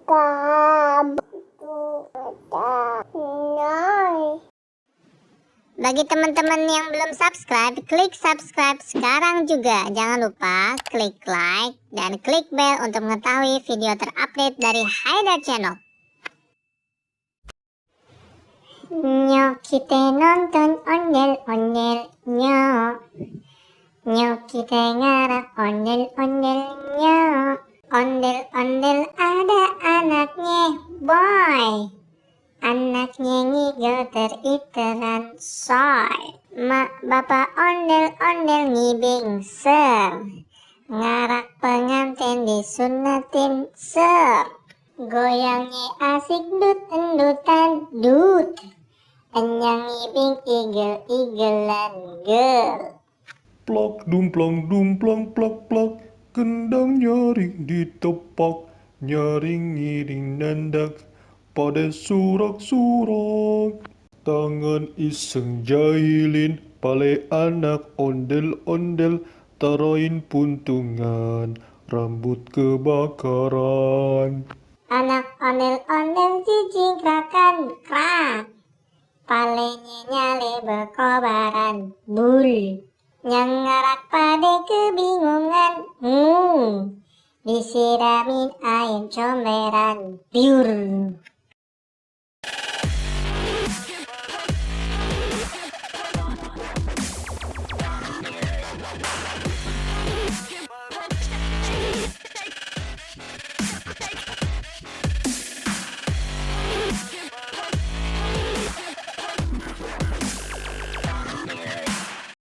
Bagi teman-teman yang belum subscribe, klik subscribe sekarang juga. Jangan lupa klik like dan klik bell untuk mengetahui video terupdate dari Haidar Channel. Nyok kita nonton ondel-ondel nyok. Nyok kita ngarang ondel-ondel nyok. Ondel-ondel ada anaknya boy. Anaknya ngigel teriteran soy. Mak bapak ondel-ondel ngibing ser. Ngarak pengantin disunatin ser. Goyangnya asik dut-endutan dut. Enyang ngibing igel-igelan gel. Plak dumplang dumplang plak plak, kendang nyaring ditepak, nyaring ngiring nandak pada surak-surak. Tangan iseng jahilin, pale anak ondel-ondel, tarain puntungan, rambut kebakaran. Anak ondel-ondel jijing-krakan krak. Palenya nyale berkobaran bul. Yang ngarak pada kebingungan disiramin air comberan biur.